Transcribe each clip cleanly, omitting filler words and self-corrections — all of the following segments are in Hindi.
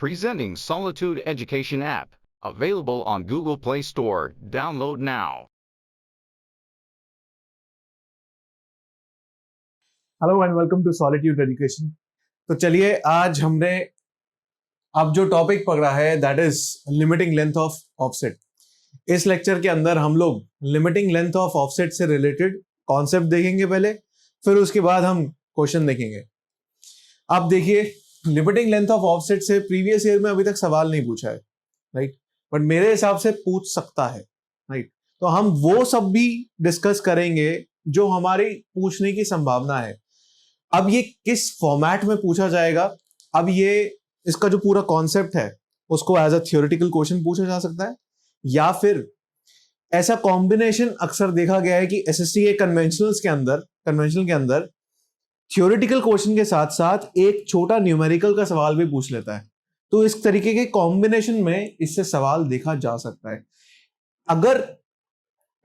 Presenting Solitude Education app, available on Google Play Store. Download now. Hello and welcome to solitude education. तो चलिए आज हमने अब जो टॉपिक पकड़ा है that is limiting length of offset. इस लेक्चर के अंदर हम लोग लिमिटिंग लेंथ ऑफ ऑफसेट से रिलेटेड कॉन्सेप्ट देखेंगे पहले, फिर उसके बाद हम क्वेश्चन देखेंगे। अब देखिए, लिमिटिंग लेंथ ऑफ ऑफसेट से प्रीवियस ईयर में अभी तक सवाल नहीं पूछा है, राइट, बट मेरे हिसाब से पूछ सकता है, राइट। तो हम वो सब भी डिस्कस करेंगे जो हमारी पूछने की संभावना है। अब ये किस फॉर्मेट में पूछा जाएगा, अब ये इसका जो पूरा कॉन्सेप्ट है उसको एज अ थियोरेटिकल क्वेश्चन पूछा जा सकता है, या फिर ऐसा कॉम्बिनेशन अक्सर देखा गया है कि एसएससी के कन्वेंशनल के अंदर थियोरेटिकल क्वेश्चन के साथ साथ एक छोटा न्यूमेरिकल का सवाल भी पूछ लेता है। तो इस तरीके के कॉम्बिनेशन में इससे सवाल देखा जा सकता है। अगर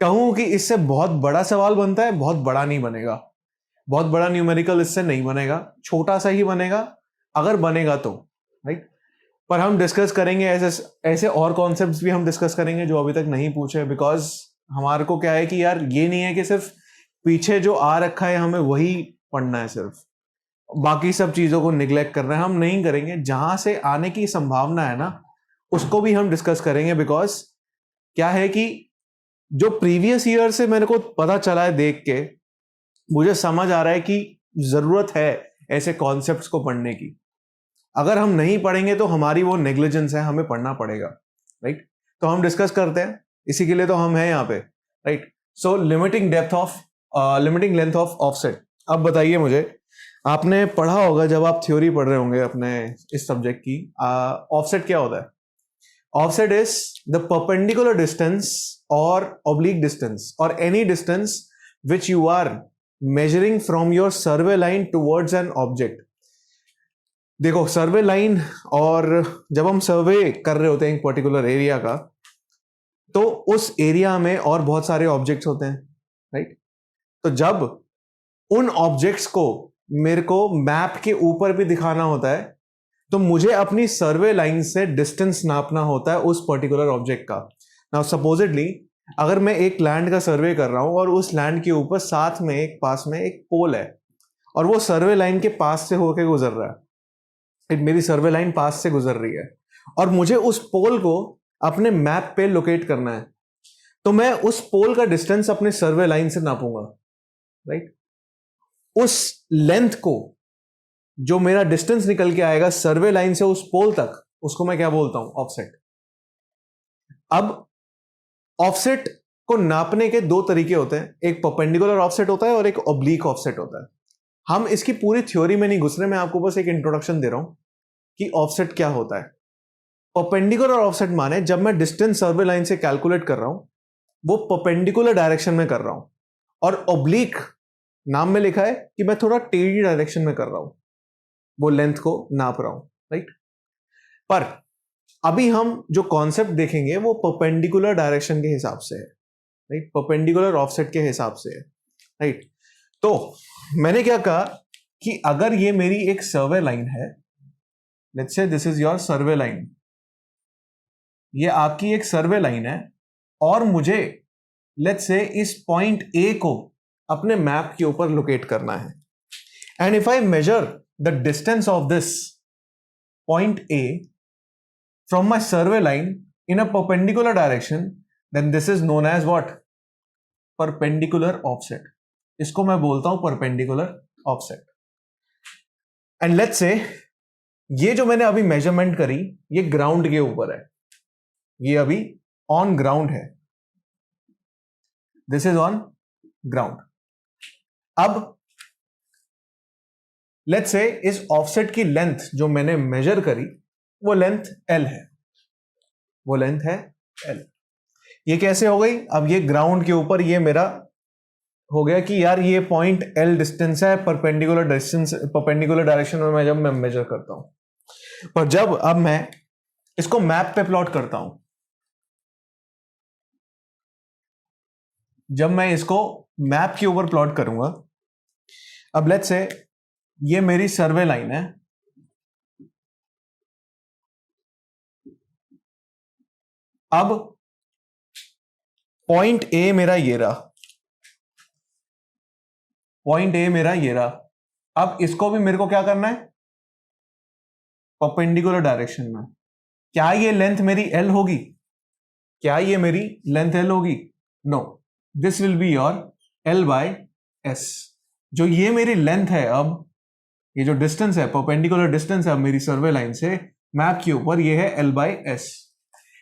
कहूं कि इससे बहुत बड़ा सवाल बनता है, बहुत बड़ा नहीं बनेगा, बहुत बड़ा न्यूमेरिकल इससे नहीं बनेगा, छोटा सा ही बनेगा अगर बनेगा तो, राइट। पर हम डिस्कस करेंगे ऐसे और कॉन्सेप्ट्स भी हम डिस्कस करेंगे जो अभी तक नहीं पूछे, बिकॉज हमारे को क्या है कि यार ये नहीं है कि सिर्फ पीछे जो आ रखा है हमें वही पढ़ना है, सिर्फ बाकी सब चीजों को निग्लेक्ट करना है हम नहीं करेंगे। जहां से आने की संभावना है ना उसको भी हम डिस्कस करेंगे, बिकॉज क्या है कि जो प्रीवियस ईयर से मेरे को पता चला है, देख के मुझे समझ आ रहा है कि जरूरत है ऐसे कॉन्सेप्ट्स को पढ़ने की। अगर हम नहीं पढ़ेंगे तो हमारी वो नेग्लिजेंस है, हमें पढ़ना पड़ेगा, राइट। तो हम डिस्कस करते हैं, इसी के लिए तो हम हैं यहाँ पे, right. So limiting length of offset. अब बताइए मुझे, आपने पढ़ा होगा जब आप थ्योरी पढ़ रहे होंगे अपने इस सब्जेक्ट की, ऑफसेट क्या होता है? Offset is the perpendicular distance और ऑब्लिक डिस्टेंस और any distance which you are measuring from your survey line towards an object। देखो, सर्वे लाइन, और जब हम सर्वे कर रहे होते हैं एक पर्टिकुलर एरिया का, तो उस एरिया में और बहुत सारे ऑब्जेक्ट्स होते हैं, राइट। तो जब उन ऑब्जेक्ट्स को मेरे को मैप के ऊपर भी दिखाना होता है तो मुझे अपनी सर्वे लाइन से डिस्टेंस नापना होता है उस पर्टिकुलर ऑब्जेक्ट का। नाउ सपोजिटली अगर मैं एक लैंड का सर्वे कर रहा हूं और उस लैंड के ऊपर साथ में एक पास में एक पोल है और वो सर्वे लाइन के पास से होकर गुजर रहा है, मेरी सर्वे लाइन पास से गुजर रही है और मुझे उस पोल को अपने मैप पे लोकेट करना है, तो मैं उस पोल का डिस्टेंस अपने सर्वे लाइन से नापूंगा, राइट। उस लेंथ को, जो मेरा डिस्टेंस निकल के आएगा सर्वे लाइन से उस पोल तक, उसको मैं क्या बोलता हूं? ऑफसेट। अब ऑफसेट को नापने के दो तरीके होते हैं, एक परपेंडिकुलर ऑफसेट होता है और एक ऑब्लिक ऑफसेट होता है। हम इसकी पूरी थ्योरी में नहीं घुस रहे, मैं आपको बस एक इंट्रोडक्शन दे रहा हूं कि ऑफसेट क्या होता है। परपेंडिकुलर ऑफसेट माने जब मैं डिस्टेंस सर्वे लाइन से कैलकुलेट कर रहा हूं वो परपेंडिकुलर डायरेक्शन में कर रहा हूं, और ऑब्लिक नाम में लिखा है कि मैं थोड़ा टेढ़ी डायरेक्शन में कर रहा हूं, वो लेंथ को नाप रहा हूं, राइट। पर अभी हम जो कॉन्सेप्ट देखेंगे वो परपेंडिकुलर डायरेक्शन के हिसाब से है, राइट, परपेंडिकुलर ऑफसेट के हिसाब से है, राइट। तो मैंने क्या कहा कि अगर ये मेरी एक सर्वे लाइन है, let's say this is your survey line, ये आपकी एक सर्वे लाइन है और मुझे लेट्स से इस पॉइंट ए को अपने मैप के ऊपर लोकेट करना है, and if I measure the distance of this point A from my survey line in a perpendicular direction, then this is known as what? Perpendicular offset। इसको मैं बोलता हूं perpendicular offset। and let's say ये जो मैंने अभी मेजरमेंट करी ये ग्राउंड के ऊपर है, ये अभी ऑन ग्राउंड है, दिस इज ऑन ग्राउंड। अब लेट्स से इस ऑफसेट की लेंथ जो मैंने मेजर करी वो लेंथ L है, वो लेंथ है L। ये कैसे हो गई? अब ये ग्राउंड के ऊपर ये मेरा हो गया कि यार ये पॉइंट L डिस्टेंस है, परपेंडिकुलर डायरेक्शन में मैं जब मैं मेजर करता हूं। पर जब अब मैं इसको मैप पे प्लॉट करता हूं, जब मैं इसको मैप के ऊपर प्लॉट करूंगा, अब लेट्स से ये मेरी सर्वे लाइन है, अब पॉइंट ए मेरा ये रहा, पॉइंट ए मेरा ये रहा। अब इसको भी मेरे को क्या करना है, परपेंडिकुलर डायरेक्शन में। क्या ये लेंथ मेरी एल होगी? क्या ये मेरी लेंथ एल होगी? No, this will be your L by S. जो ये मेरी लेंथ है, अब ये जो डिस्टेंस है, परपेंडिकुलर डिस्टेंस है अब मेरी सर्वे लाइन से मैप के ऊपर, ये है एल बाय एस।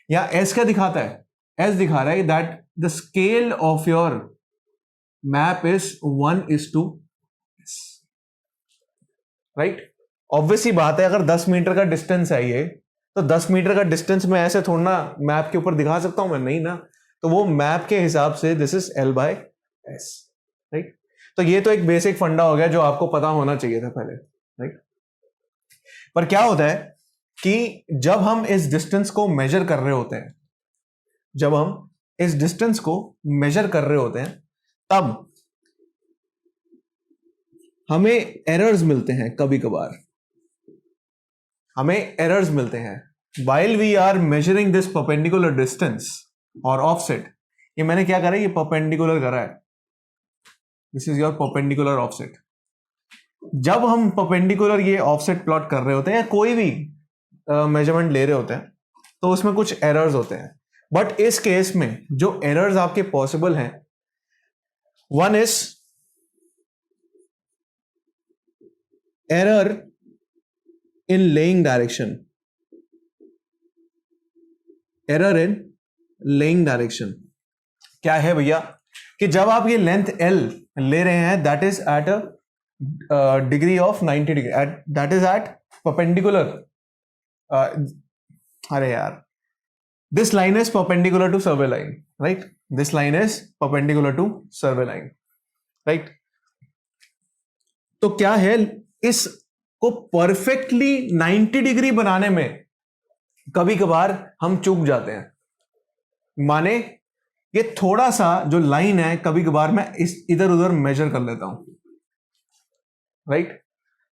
या एस क्या दिखाता है? एस दिखा रहा है that the scale of your map is 1:s, right. Obviously बात है, अगर 10 मीटर का डिस्टेंस है ये, तो 10 मीटर का डिस्टेंस में ऐसे थोड़ा ना मैप के ऊपर दिखा सकता हूं मैं, नहीं ना। तो वो मैप के हिसाब से this is L by S, right. तो ये तो एक बेसिक फंडा हो गया जो आपको पता होना चाहिए था पहले, राइट। पर क्या होता है कि जब हम इस डिस्टेंस को मेजर कर रहे होते हैं, जब हम इस डिस्टेंस को मेजर कर रहे होते हैं, तब हमें एरर्स मिलते हैं। कभी कभार हमें एरर्स मिलते हैं while we are measuring this perpendicular distance और offset। ये मैंने क्या करा है, ये परपेंडिकुलर करा है, this is your perpendicular offset. जब हम परपेंडिकुलर ये ऑफसेट प्लॉट कर रहे होते हैं या कोई भी मेजरमेंट ले रहे होते हैं, तो उसमें कुछ एरर्स होते हैं। बट इस केस में जो एरर्स आपके पॉसिबल हैं, one is error in laying direction, error in laying direction. क्या है भैया कि जब आप ये लेंथ एल ले रहे हैं, that is at a degree of 90 degree, that is at perpendicular, अरे यार, this line is perpendicular to survey line, right. This line is perpendicular to survey line, right. तो क्या है, इसको परफेक्टली 90 डिग्री बनाने में कभी कभार हम चूक जाते हैं। माने ये थोड़ा सा जो लाइन है, कभी कभार मैं इस इधर उधर मेजर कर लेता हूं, राइट।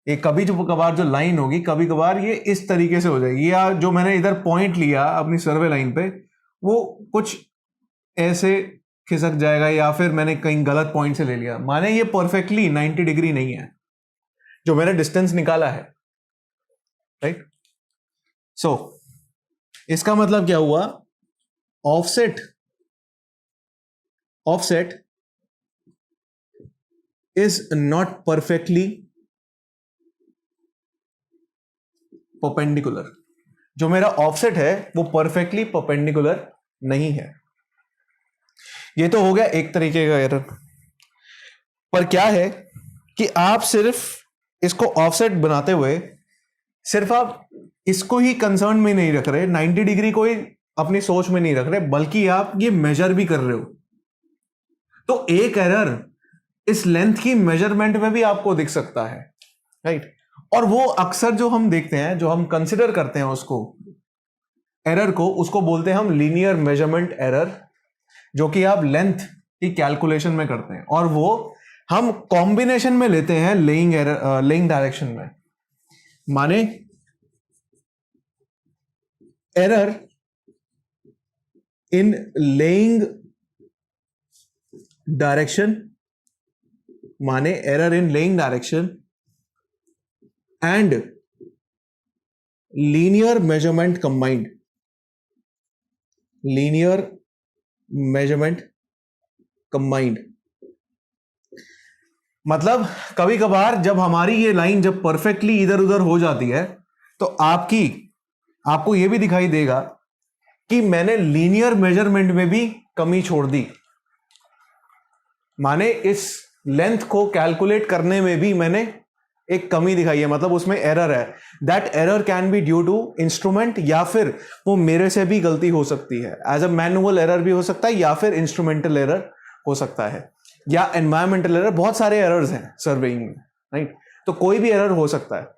ये कभी जो कभार जो लाइन होगी, कभी कभार ये इस तरीके से हो जाएगी, या जो मैंने इधर पॉइंट लिया अपनी सर्वे लाइन पे, वो कुछ ऐसे खिसक जाएगा, या फिर मैंने कहीं गलत पॉइंट से ले लिया। माने ये परफेक्टली 90 डिग्री नहीं है जो मैंने डिस्टेंस निकाला है, राइट। सो इसका मतलब क्या हुआ, offset is not perfectly perpendicular. जो मेरा ऑफसेट है वो परफेक्टली परपेंडिकुलर नहीं है। ये तो हो गया एक तरीके का एरर। पर क्या है कि आप सिर्फ इसको ऑफसेट बनाते हुए सिर्फ आप इसको ही कंसर्न में नहीं रख रहे, 90 डिग्री को ही अपनी सोच में नहीं रख रहे, बल्कि आप ये मेजर भी कर रहे हो। तो एक एरर इस लेंथ की मेजरमेंट में भी आपको दिख सकता है, राइट। और वो अक्सर जो हम देखते हैं, जो हम कंसिडर करते हैं उसको, एरर को, उसको बोलते हैं हम लीनियर मेजरमेंट एरर, जो कि आप लेंथ की कैलकुलेशन में करते हैं, और वो हम कॉम्बिनेशन में लेते हैं लेइंग डायरेक्शन में। माने एरर इन लेइंग डायरेक्शन, माने error in laying direction and linear measurement combined, linear measurement combined. मतलब कभी कभार जब हमारी ये लाइन जब परफेक्टली इधर उधर हो जाती है, तो आपको ये भी दिखाई देगा कि मैंने लीनियर मेजरमेंट में भी कमी छोड़ दी। माने इस लेंथ को कैलकुलेट करने में भी मैंने एक कमी दिखाई है, मतलब उसमें एरर है। That error can be due to instrument, या फिर वो मेरे से भी गलती हो सकती है, एज अ मैनुअल एरर भी हो सकता है, या फिर इंस्ट्रूमेंटल एरर हो सकता है, या एनवायरमेंटल एरर। बहुत सारे एरर्स हैं सर्वेइंग में, राइट। तो कोई भी एरर हो सकता है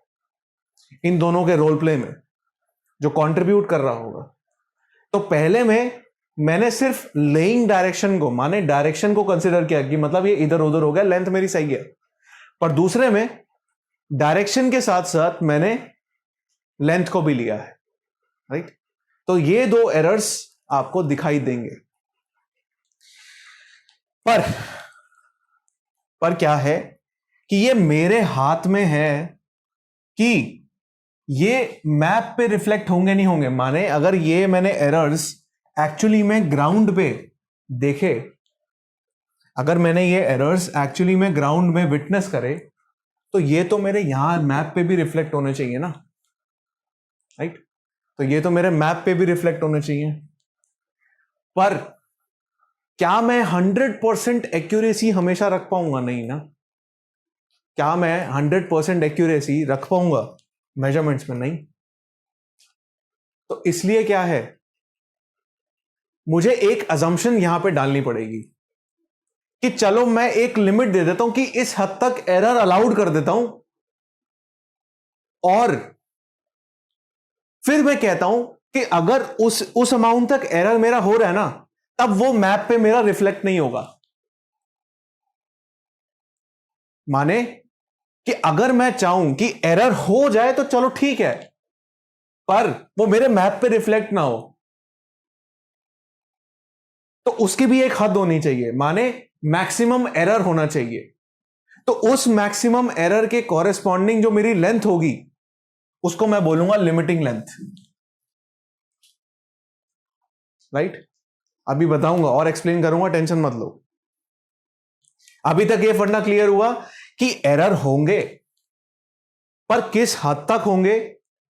इन दोनों के रोल प्ले में जो कंट्रीब्यूट कर रहा होगा। तो पहले में मैंने सिर्फ लेइंग डायरेक्शन को, माने डायरेक्शन को कंसिडर किया कि मतलब ये इधर उधर हो गया, लेंथ मेरी सही है। पर दूसरे में डायरेक्शन के साथ साथ मैंने लेंथ को भी लिया है, राइट। तो ये दो एरर्स आपको दिखाई देंगे। पर क्या है कि ये मेरे हाथ में है कि ये मैप पे रिफ्लेक्ट होंगे नहीं होंगे। माने अगर ये मैंने एरर्स एक्चुअली में ग्राउंड पे देखे, अगर मैंने ये एरर्स एक्चुअली में ग्राउंड में विटनेस करे, तो ये तो मेरे यहां मैप पे भी रिफ्लेक्ट होने चाहिए ना, राइट? तो ये तो मेरे मैप पे भी रिफ्लेक्ट होने चाहिए। पर क्या मैं 100% एक्यूरेसी हमेशा रख पाऊंगा? नहीं ना। क्या मैं 100% एक्यूरेसी रख पाऊंगा मेजरमेंट्स में? नहीं। तो इसलिए क्या है, मुझे एक अजम्पशन यहां पे डालनी पड़ेगी कि चलो मैं एक लिमिट दे देता हूं कि इस हद तक एरर अलाउड कर देता हूं, और फिर मैं कहता हूं कि अगर उस अमाउंट तक एरर मेरा हो रहा है ना, तब वो मैप पे मेरा रिफ्लेक्ट नहीं होगा। माने कि अगर मैं चाहूं कि एरर हो जाए तो चलो ठीक है, पर वो मेरे मैप पे रिफ्लेक्ट ना हो, तो उसकी भी एक हद होनी चाहिए। माने मैक्सिमम एरर होना चाहिए। तो उस मैक्सिमम एरर के कॉरेस्पॉन्डिंग जो मेरी लेंथ होगी, उसको मैं बोलूंगा लिमिटिंग लेंथ, राइट? अभी बताऊंगा और एक्सप्लेन करूंगा, टेंशन मत लो। अभी तक ये फंडा क्लियर हुआ कि एरर होंगे, पर किस हद तक होंगे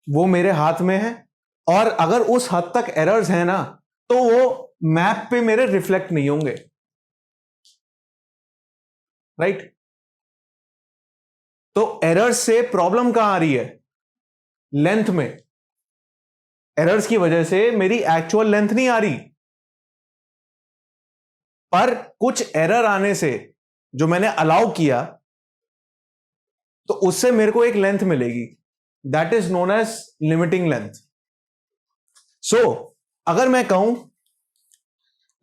वो मेरे हाथ में है, और अगर उस हद तक एरर्स हैं ना, तो वो मैप पे मेरे रिफ्लेक्ट नहीं होंगे, राइट? तो एरर्स से प्रॉब्लम कहां आ रही है? लेंथ में। एरर्स की वजह से मेरी एक्चुअल लेंथ नहीं आ रही, पर कुछ एरर आने से जो मैंने अलाउ किया, तो उससे मेरे को एक लेंथ मिलेगी, that is known as limiting length. So अगर मैं कहूं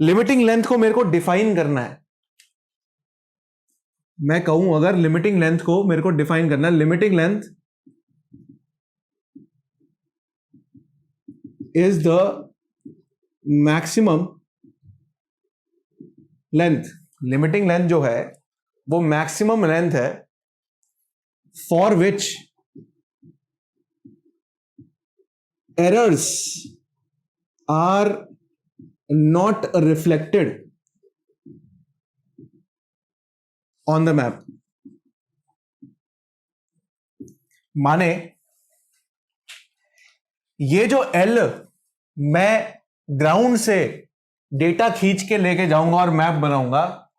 लिमिटिंग लेंथ को मेरे को डिफाइन करना है, मैं कहूं अगर लिमिटिंग लेंथ को मेरे को डिफाइन करना है, limiting length is the maximum length. Limiting length जो है वो मैक्सिमम लेंथ है for which errors are not reflected on the map. माने ये जो एल मैं ग्राउंड से डेटा खींच के लेके जाऊंगा और मैप बनाऊंगा,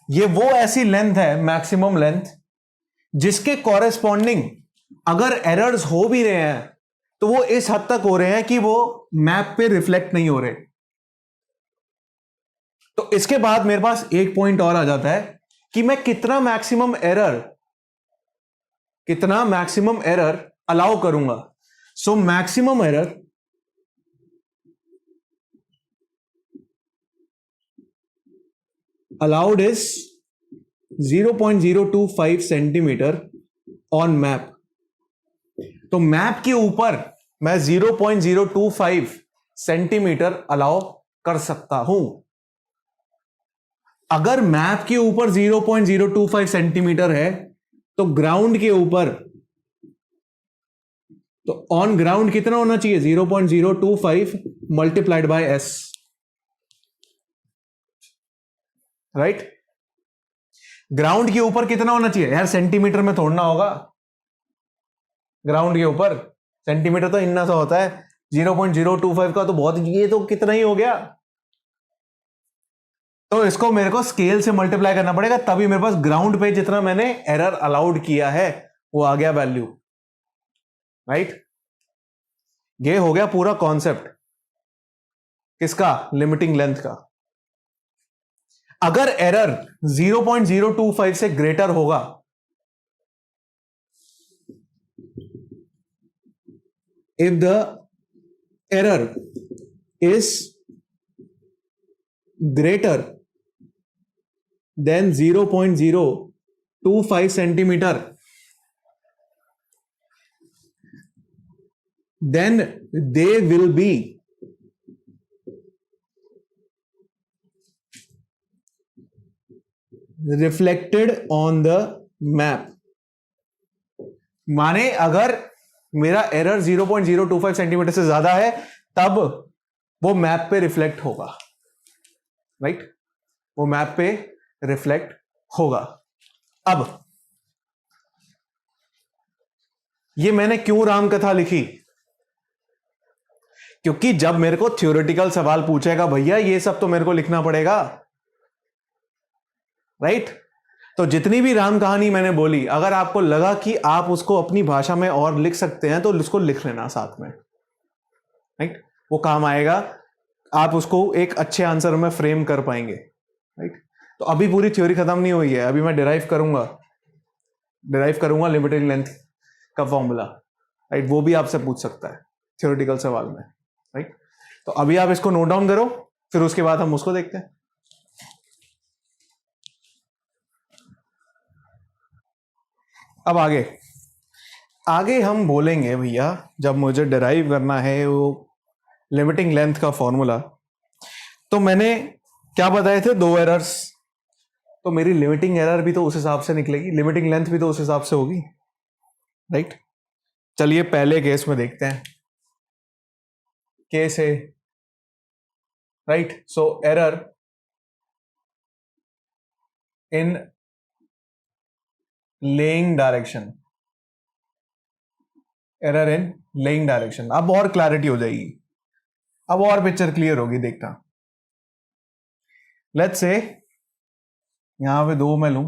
ये वो ऐसी लेंथ है, मैक्सिमम लेंथ, जिसके कॉरेस्पॉन्डिंग अगर एरर्स हो भी रहे हैं तो वो इस हद तक हो रहे हैं कि वो मैप पे रिफ्लेक्ट नहीं हो रहे। तो इसके बाद मेरे पास एक पॉइंट और आ जाता है कि मैं कितना मैक्सिमम एरर अलाउ करूंगा। So maximum error allowed is 0.025 centimetre on map. तो मैप के ऊपर मैं 0.025 सेंटीमीटर अलाउ कर सकता हूं। अगर मैप के ऊपर 0.025 सेंटीमीटर है, तो ग्राउंड के ऊपर, तो ऑन ग्राउंड कितना होना चाहिए? 0.025 multiplied by S, right? Ground के ऊपर कितना होना चाहिए यार? सेंटीमीटर में तोड़ना होगा। ग्राउंड के ऊपर सेंटीमीटर तो इतना सा होता है, 0.025 का तो बहुत, ये तो कितना ही हो गया। तो इसको मेरे को स्केल से मल्टीप्लाई करना पड़ेगा, तभी मेरे पास ग्राउंड पे जितना मैंने एरर अलाउड किया है वो आ गया वैल्यू, राइट? ये हो गया पूरा कॉन्सेप्ट किसका? लिमिटिंग लेंथ का। अगर एरर 0.025 से ग्रेटर होगा, if the error is greater than 0.025 centimeter, then they will be reflected on the map. माने अगर मेरा एरर 0.025 सेंटीमीटर से ज्यादा है तब वो मैप पे रिफ्लेक्ट होगा, राइट? वो मैप पे रिफ्लेक्ट होगा। अब ये मैंने क्यों रामकथा लिखी? क्योंकि जब मेरे को थ्योरेटिकल सवाल पूछेगा भैया ये सब तो मेरे को लिखना पड़ेगा, राइट? तो जितनी भी राम कहानी मैंने बोली, अगर आपको लगा कि आप उसको अपनी भाषा में और लिख सकते हैं तो उसको लिख लेना साथ में, राइट? वो काम आएगा, आप उसको एक अच्छे आंसर में फ्रेम कर पाएंगे, राइट? तो अभी पूरी थ्योरी खत्म नहीं हुई है, अभी मैं डिराइव करूंगा लिमिटिंग लेंथ का फॉर्मूला, राइट? वो भी आपसे पूछ सकता है थ्योरेटिकल सवाल में, राइट? तो अभी आप इसको नोट डाउन करो, फिर उसके बाद हम उसको देखते हैं। अब आगे हम बोलेंगे भैया, जब मुझे डिराइव करना है वो लिमिटिंग लेंथ का फॉर्मूला, तो मैंने क्या बताए थे? 2 एरर्स। तो मेरी लिमिटिंग एरर भी तो उस हिसाब से निकलेगी, लिमिटिंग लेंथ भी तो उस हिसाब से होगी, राइट? चलिए पहले केस में देखते हैं। केस है, right? So error in laying direction, error in laying direction. अब और क्लैरिटी हो जाएगी, अब और पिक्चर क्लियर होगी, देखना। लेट्स से यहां पे 2 मैं लूं,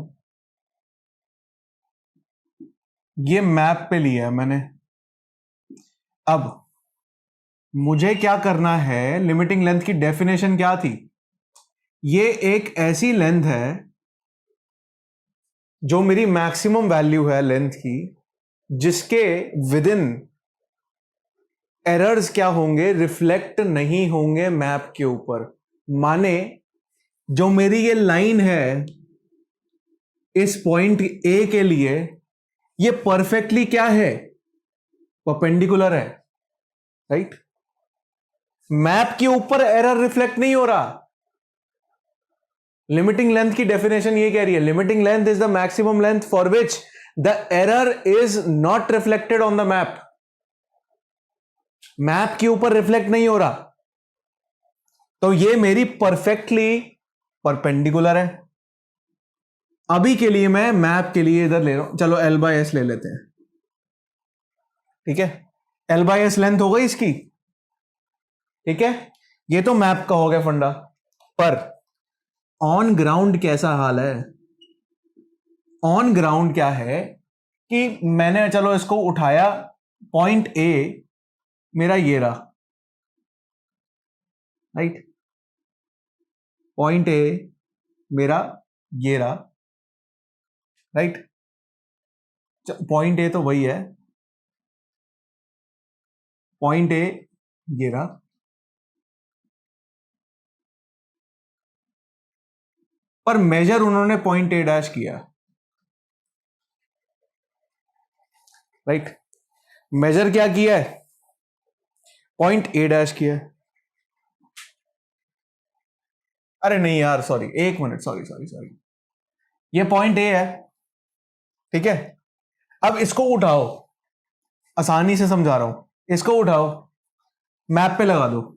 ये मैप पे लिया है मैंने। अब मुझे क्या करना है? लिमिटिंग लेंथ की डेफिनेशन क्या थी? ये एक ऐसी लेंथ है जो मेरी मैक्सिमम वैल्यू है लेंथ की, जिसके विद इन एरर्स क्या होंगे? रिफ्लेक्ट नहीं होंगे मैप के ऊपर। माने जो मेरी ये लाइन है इस पॉइंट ए के लिए, ये परफेक्टली क्या है? परपेंडिकुलर है, राइट? मैप के ऊपर एरर रिफ्लेक्ट नहीं हो रहा। लिमिटिंग लेंथ की डेफिनेशन ये कह रही है, limiting length is the maximum length for which the error is not reflected on the map. Map के ऊपर रिफ्लेक्ट नहीं हो रहा, तो ये मेरी परफेक्टली परपेंडिकुलर है। अभी के लिए मैं मैप के लिए इधर ले रहा हूं, चलो L बाय एस ले लेते हैं, ठीक है? L बाय एस लेंथ हो गई इसकी, ठीक है? ये तो मैप का हो गया फंडा। पर ऑन ग्राउंड कैसा हाल है? ऑन ग्राउंड क्या है कि मैंने चलो इसको उठाया, पॉइंट ए मेरा ये रहा, राइट? पॉइंट ए मेरा ये रहा, राइट? पॉइंट ए तो वही है, पॉइंट ए ये रहा। पर मेजर उन्होंने पॉइंट ए डैश किया, राइट? मेजर क्या किया है? पॉइंट ए डैश किया है। अरे नहीं यार, sorry, 1 minute, sorry sorry sorry, ये पॉइंट ए है, ठीक है? अब इसको उठाओ, आसानी से समझा रहा हूं, इसको उठाओ, मैप पे लगा दो,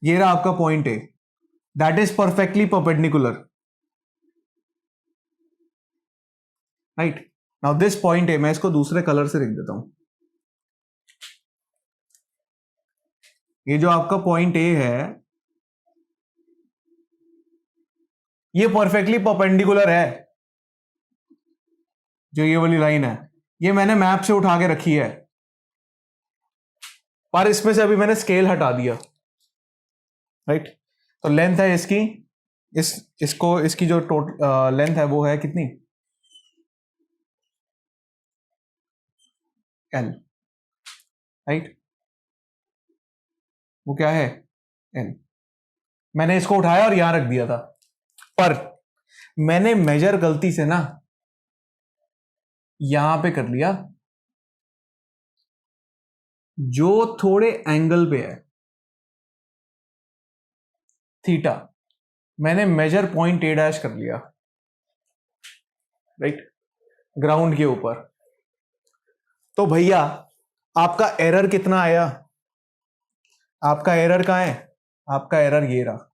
ये रहा आपका point A, that is perfectly perpendicular, right? Now this point A, मैं इसको दूसरे कलर से लिख देता हूं। ये जो आपका पॉइंट ए है, ये परफेक्टली परपेंडिकुलर है, जो ये वाली लाइन है, ये मैंने मैप से उठा के रखी है, पर इसमें से अभी मैंने स्केल हटा दिया, राइट? तो लेंथ है इसकी, इसको इसकी जो टोटल लेंथ है वो है कितनी? L, right? वो क्या है? L। मैंने इसको उठाया और यहां रख दिया था, पर मैंने मेजर गलती से ना यहां पे कर लिया, जो थोड़े एंगल पे है, थीटा, मैंने मेजर पॉइंट ए डैश कर लिया, राइट, ग्राउंड के ऊपर। तो भैया आपका एरर कितना आया? आपका एरर कहां है? आपका एरर ये रहा,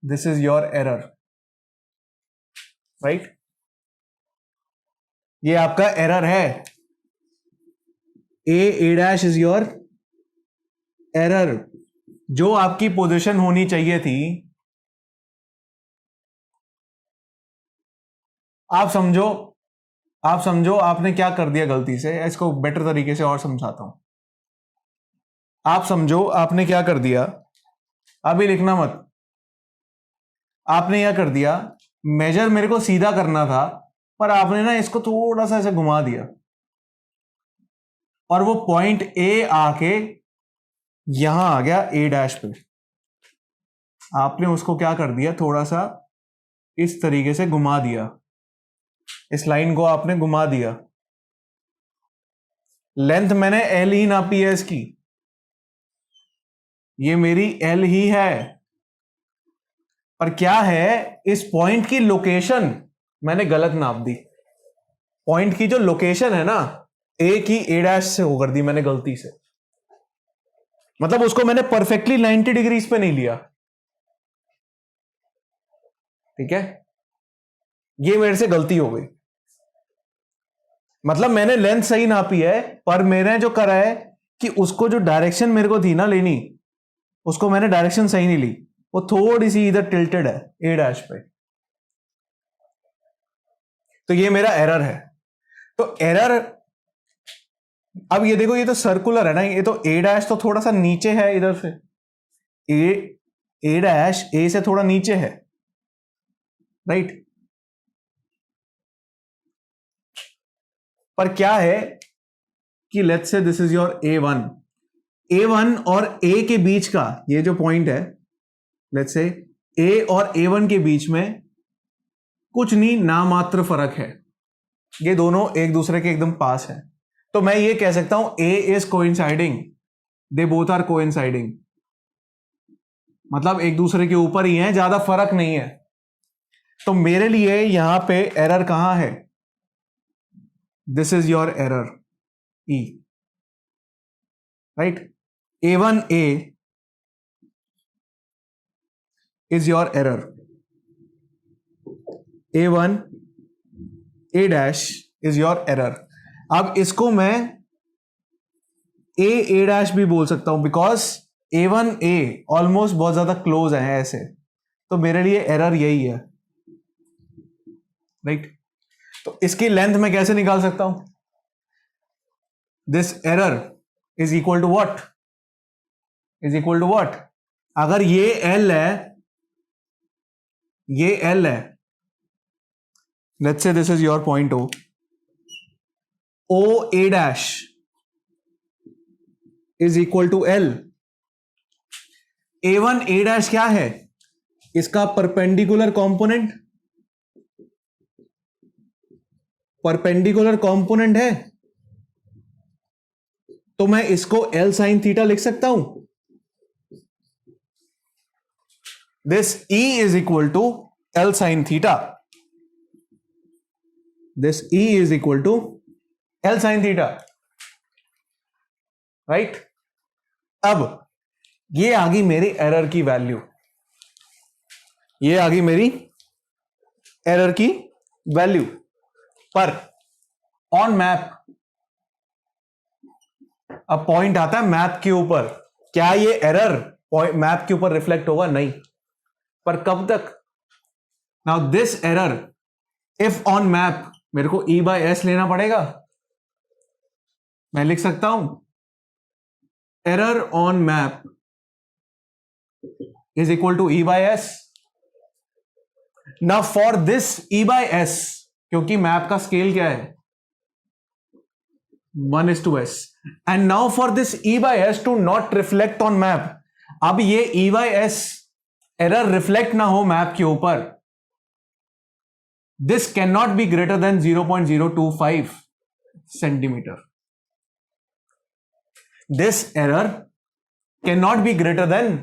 this is your error, right. ये आपका एरर है, ए डैश इज योर एरर। जो आपकी पोजीशन होनी चाहिए थी, आप समझो आपने क्या कर दिया गलती से। इसको बेटर तरीके से और समझाता हूं। आप समझो आपने क्या कर दिया, अभी लिखना मत। आपने क्या कर दिया, मेजर मेरे को सीधा करना था, पर आपने ना इसको थोड़ा सा ऐसे घुमा दिया, और वो पॉइंट ए आके यहां आ गया ए डैश पे। आपने उसको क्या कर दिया, थोड़ा सा इस तरीके से घुमा दिया, इस लाइन को आपने घुमा दिया। लेंथ मैंने एल ही नापी है इसकी, ये मेरी एल ही है, पर क्या है, इस पॉइंट की लोकेशन मैंने गलत नाप दी। पॉइंट की जो लोकेशन है ना, ए की ए डैश से होकर दी मैंने गलती से। मतलब उसको मैंने परफेक्टली 90 डिग्रीज पे नहीं लिया, ठीक है। ये मेरे से गलती हो गई। मतलब मैंने लेंथ सही नापी है, पर मैंने जो करा है कि उसको जो डायरेक्शन मेरे को थी ना लेनी, उसको मैंने डायरेक्शन सही नहीं ली, वो थोड़ी सी इधर टिल्टेड है ए डैश पे। तो ये मेरा एरर है। तो एरर, अब ये देखो, ये तो सर्कुलर है ना, ये तो ए डैश तो थोड़ा सा नीचे है इधर से, ए डैश ए से थोड़ा नीचे है, राइट। पर क्या है कि let's say this is your A one और ए के बीच का ये जो पॉइंट है, लेट्स से ए और A1 के बीच में कुछ नहीं, नामात्र फर्क है। ये दोनों एक दूसरे के एकदम पास है। तो मैं ये कह सकता हूं A is coinciding, they both are coinciding. मतलब एक दूसरे के ऊपर ही है, ज्यादा फर्क नहीं है। तो मेरे लिए यहां पे एरर कहां है? This is your error E, right. A1A is your error, A1A dash is your error। अब इसको मैं A dash भी बोल सकता हूं, बिकॉज A1A ऑलमोस्ट बहुत ज्यादा क्लोज है ऐसे। तो मेरे लिए एरर यही है, राइट। तो इसकी लेंथ मैं कैसे निकाल सकता हूं? This error is equal to what, is equal to what. अगर ये L है, ये L है, let's say this is your point O A dash is equal to L। A1A dash क्या है? इसका परपेंडिकुलर कंपोनेंट, परपेंडिकुलर कंपोनेंट है। तो मैं इसको L sin थीटा लिख सकता हूं। This E is equal to L sin theta. This E is equal to L sin theta. Right? अब ये आ गई मेरी एरर की वैल्यू, ये आ गई मेरी एरर की वैल्यू। पर ऑन मैप, अब पॉइंट आता है मैप के ऊपर, क्या ये एरर मैप के ऊपर रिफ्लेक्ट होगा? नहीं। पर कब तक? Now this error if on map, मेरे को E by S लेना पड़ेगा। मैं लिख सकता हूं error on map is equal to E by S। Now for this E by S, क्योंकि मैप का स्केल क्या है? 1:S। And now for this E by S to not reflect on map, अब ये E by S error reflect ना हो मैप के ऊपर, this can not be greater than 0.025 centimetre. This error can not be greater than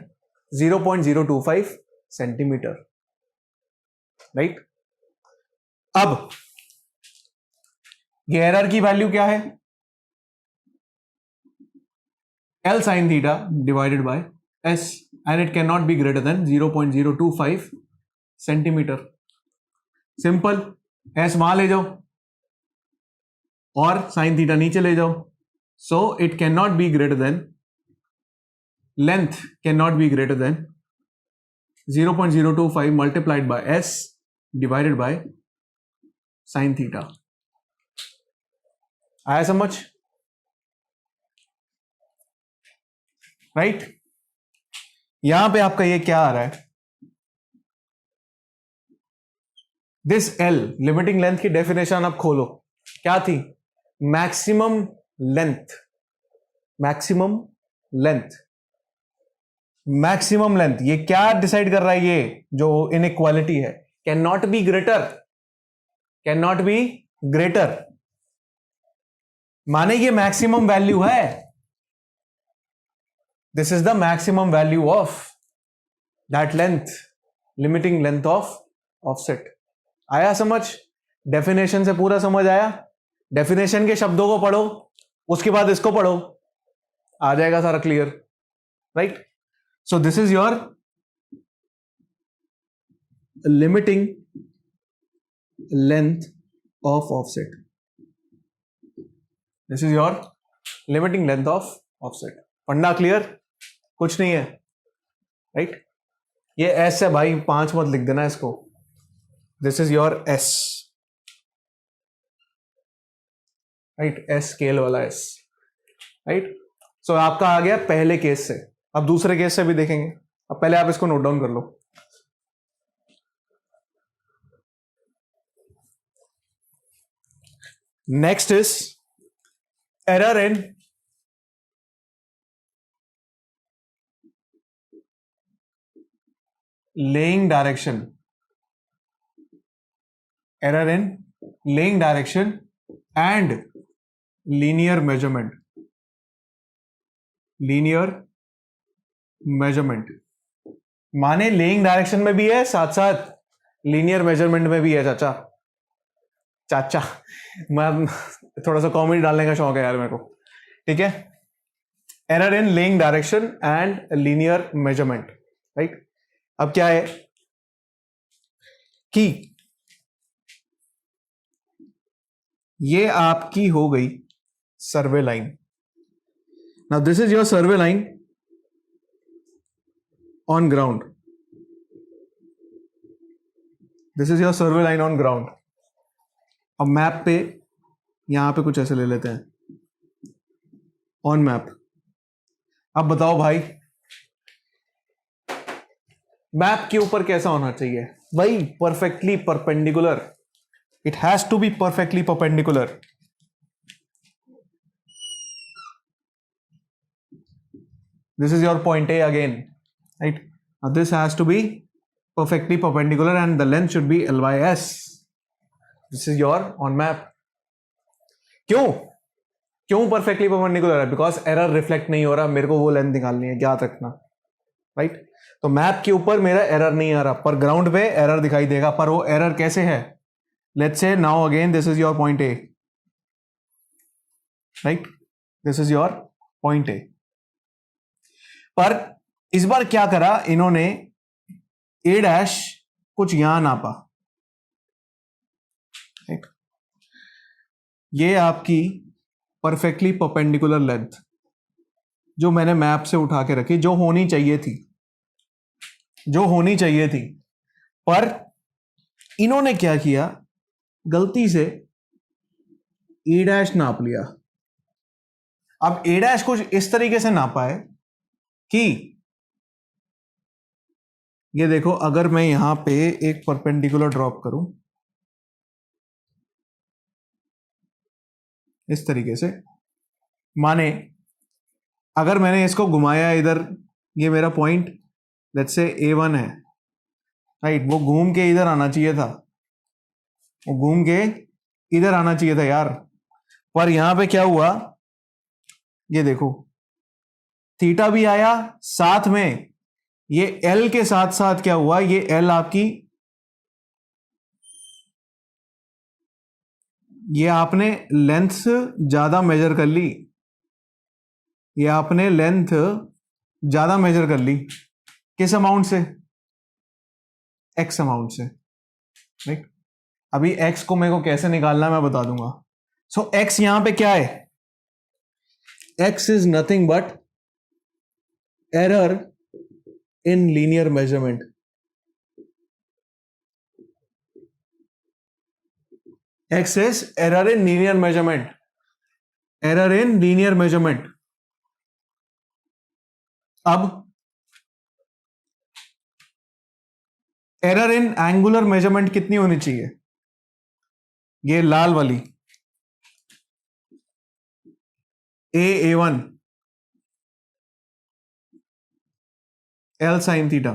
0.025 centimetre, right. अब ये एरर की वैल्यू क्या है? L sin theta divided by S, and it cannot be greater than 0.025 centimetre. Simple, S वहां ले जाओ और साइन थीटा नीचे ले जाओ, so it can not be greater then, length can not be greater than 0.025 multiplied by S divided by sine theta. आया समझ? राइट यहां पे आपका ये क्या आ रहा है? दिस L लिमिटिंग लेंथ की डेफिनेशन आप खोलो, क्या थी? Maximum length, maximum length, maximum length. ये क्या डिसाइड कर रहा है? ये जो इनइक्वालिटी है, can not be greater, can not be greater, माने ये मैक्सिमम वैल्यू है। This is the maximum value of that length, limiting length of offset. आया समझ? डेफिनेशन से पूरा समझ आया? डेफिनेशन के शब्दों को पढ़ो, उसके बाद इसको पढ़ो, आ जाएगा सारा clear, right. So this is your limiting length of offset, this is your limiting length of offset. फंडा क्लियर? कुछ नहीं है, राइट। ये एस है भाई, 5 मत लिख देना इसको, this is your S, right, S scale वाला एस, राइट। सो आपका आ गया पहले केस से। अब दूसरे केस से भी देखेंगे, अब पहले आप इसको नोट डाउन कर लो। Next is error in laying direction, error in laying direction and linear measurement, linear measurement माने लेइंग डायरेक्शन में भी है, साथ साथ लीनियर मेजरमेंट में भी है। चाचा चाचा मैं थोड़ा सा कॉमेडी डालने का शौक है यार मेरे को, ठीक है। Error in laying direction and linear measurement, right. अब क्या है कि ये आपकी हो गई सर्वे line. Now this is your survey line on ground, this is your survey line on ground. अब मैप पे यहां पे कुछ ऐसे ले लेते हैं ऑन मैप। अब बताओ भाई, मैप के ऊपर कैसा होना चाहिए? भाई perfectly perpendicular, it has to be perfectly perpendicular. This is your point A again, right? Now this has to be perfectly perpendicular and the length should be L by S. This is your on map. क्यों perfectly perpendicular है? Because error reflect नहीं हो रहा, मेरे को वो लेंथ निकालनी है, याद रखना, right? तो मैप के ऊपर मेरा एरर नहीं आ रहा, पर ग्राउंड पे एरर दिखाई देगा। पर वो एरर कैसे है? Let's say now again this is your point A, right? This is your point A. पर इस बार क्या करा इन्होंने, ए डैश कुछ यहां नापा, ये आपकी परफेक्टली परपेंडिकुलर लेंथ जो मैंने मैप से उठा के रखी, जो होनी चाहिए थी, जो होनी चाहिए थी, पर इन्होंने क्या किया, गलती से ए डैश नाप लिया। अब ए डैश कुछ इस तरीके से नापा है कि ये देखो, अगर मैं यहां पे एक परपेंडिकुलर ड्रॉप करूं इस तरीके से, माने अगर मैंने इसको घुमाया इधर, ये मेरा पॉइंट लेट्स से A1 है, राइट, वो घूम के इधर आना चाहिए था, वो घूम के इधर आना चाहिए था यार। पर यहां पे क्या हुआ, ये देखो, थीटा भी आया, साथ में ये एल के साथ साथ क्या हुआ, ये एल आपकी, ये आपने लेंथ ज्यादा मेजर कर ली, ये आपने लेंथ ज्यादा मेजर कर ली, किस अमाउंट से, एक्स अमाउंट से, राइट। अभी एक्स को मेरे को कैसे निकालना है मैं बता दूंगा। सो एक्स यहां पे क्या है, x is nothing but error in linear measurement. X is error in linear measurement, error in linear measurement. अब एरर इन एंगुलर मेजरमेंट कितनी होनी चाहिए, ये लाल वाली A1 L sin theta,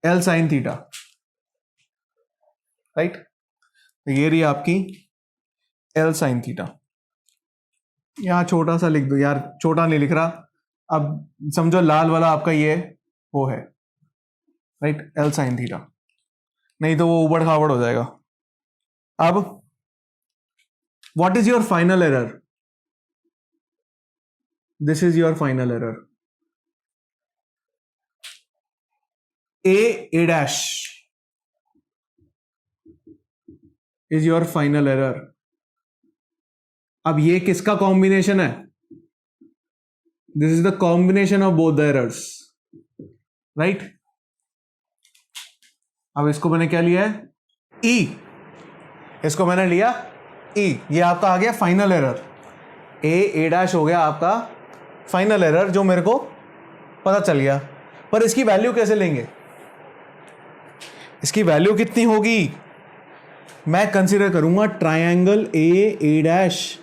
L sin theta, right. तो ये रही आपकी L sin थीटा। यहां छोटा सा लिख दो यार, छोटा नहीं लिख रहा, अब समझो लाल वाला आपका ये वो है, राइट, L sin थीटा, नहीं तो वो उबड़ खाबड़ हो जाएगा। अब what is your final error, this is your final error, A dash is your final error. अब ये किसका कॉम्बिनेशन है, this is the combination of both the errors, right. अब इसको मैंने क्या लिया है, E, इसको मैंने लिया E, ये आपका आ गया फाइनल एरर, A डैश हो गया आपका फाइनल एरर जो मेरे को पता चल गया। पर इसकी वैल्यू कैसे लेंगे, इसकी वैल्यू कितनी होगी, मैं कंसीडर करूंगा triangle A dash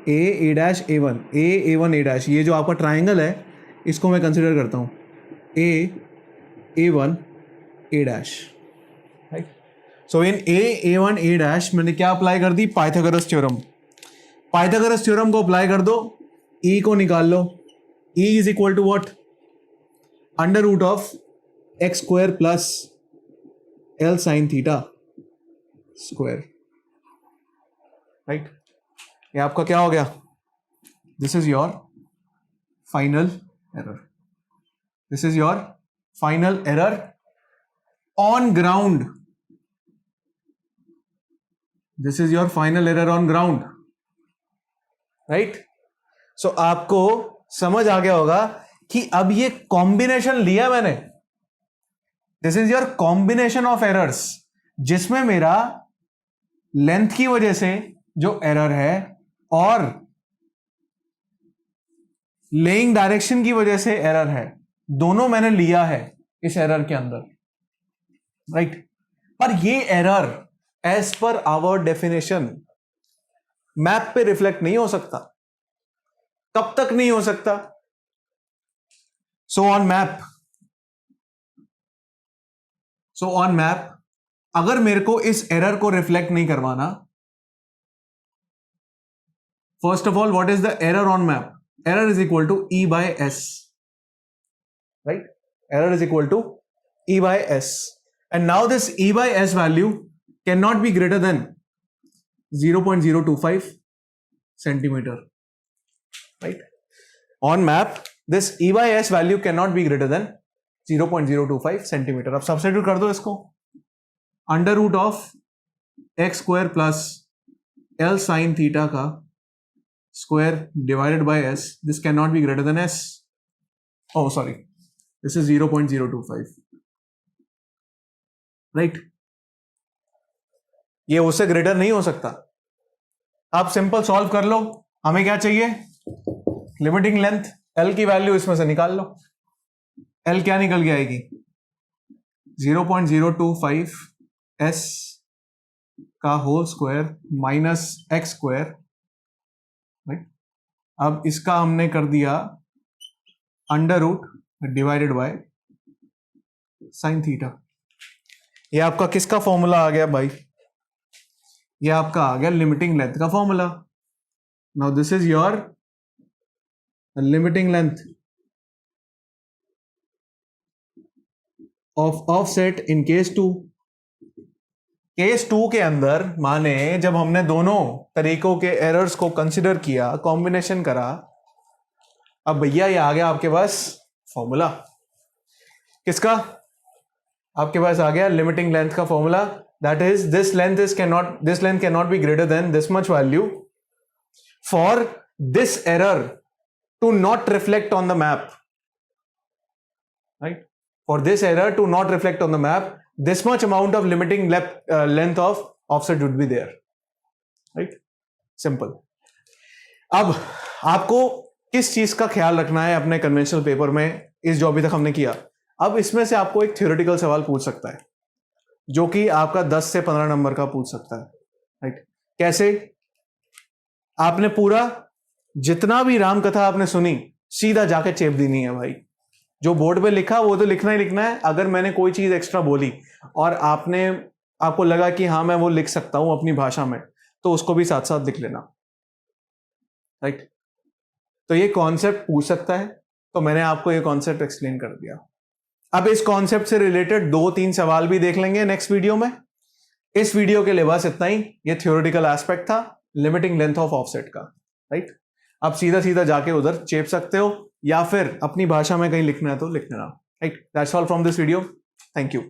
A1 A1 A dash, ये जो आपका ट्रायंगल है इसको मैं कंसीडर करता हूं A1 A dash, right. So in A1 A dash मैंने क्या अप्लाई कर दी, पाइथागोरस थ्योरम। पाइथागोरस थ्योरम को अप्लाई कर दो, E को निकाल लो, E is equal to what, under root of x square plus L sin theta square, right. ये आपका क्या हो गया, this is your final error, this is your final error on ground, this is your final error on ground, right. सो आपको समझ आ गया होगा कि अब ये कॉम्बिनेशन लिया मैंने, this is your combination of errors, जिसमें मेरा लेंथ की वजह से जो एरर है और लेइंग डायरेक्शन की वजह से एरर है, दोनों मैंने लिया है इस एरर के अंदर, राइट। पर ये error as per our definition map पे रिफ्लेक्ट नहीं हो सकता, कब तक नहीं हो सकता, सो ऑन मैप अगर मेरे को इस एरर को रिफ्लेक्ट नहीं करवाना, first of all what is the error on map, error is equal to E by S, right, error is equal to E by S, and now this E by S value can not be greater than 0.025 centimetre, right. On map this E by S value can not be greater than 0.025 centimetre. अब सब्स्टिट्यूट कर दो इसको, under root of x square plus L sin theta का square divided by S, this can not be greater then S, oh sorry, this is 0.025, right. ये उससे ग्रेटर नहीं हो सकता। आप सिंपल सॉल्व कर लो, हमें क्या चाहिए, लिमिटिंग लेंथ, L की वैल्यू इसमें से निकाल लो, L क्या निकल के आएगी, 0.025 S का whole square minus x square, right. अब इसका हमने कर दिया under root divided by sine theta. ये आपका किसका फॉर्मूला आ गया भाई, ये आपका आ गया लिमिटिंग लेंथ का formula. Now this is your limiting length of offset in case 2। Case 2 के अंदर माने जब हमने दोनों तरीकों के एरर्स को कंसिडर किया, कॉम्बिनेशन करा, अब भैया ये आ गया आपके पास फॉर्मूला किसका, आपके पास आ गया लिमिटिंग लेंथ का formula, that is this length can not be greater than this much value for this error to not reflect on the map, right? For this error to not reflect on the map, this much amount of limiting length of offset would be there, right? Simple. अब आपको किस चीज का ख्याल रखना है अपने कन्वेंशनल पेपर में, इस जो अभी तक हमने किया, अब इसमें से आपको एक थ्योरेटिकल सवाल पूछ सकता है जो कि आपका 10 से 15 नंबर का पूछ सकता है, राइट? कैसे? आपने पूरा जितना भी राम कथा आपने सुनी सीधा जाके चेप देनी है भाई, जो बोर्ड पे लिखा वो तो लिखना ही लिखना है। अगर मैंने कोई चीज एक्स्ट्रा बोली और आपको लगा कि हाँ मैं वो लिख सकता हूं अपनी भाषा में, तो उसको भी साथ साथ लिख लेना, राइट? तो ये कॉन्सेप्ट पूछ सकता है, तो मैंने आपको ये कॉन्सेप्ट एक्सप्लेन कर दिया। अब इस कॉन्सेप्ट से रिलेटेड 2-3 सवाल भी देख लेंगे नेक्स्ट वीडियो में। इस वीडियो के लिए बस इतना ही, ये थ्योरेटिकल एस्पेक्ट था लिमिटिंग लेंथ ऑफ ऑफसेट का, राइट? आप सीधा सीधा जाके उधर चेप सकते हो या फिर अपनी भाषा में कहीं लिखना है तो लिख लेना, right? That's all from this video, thank you.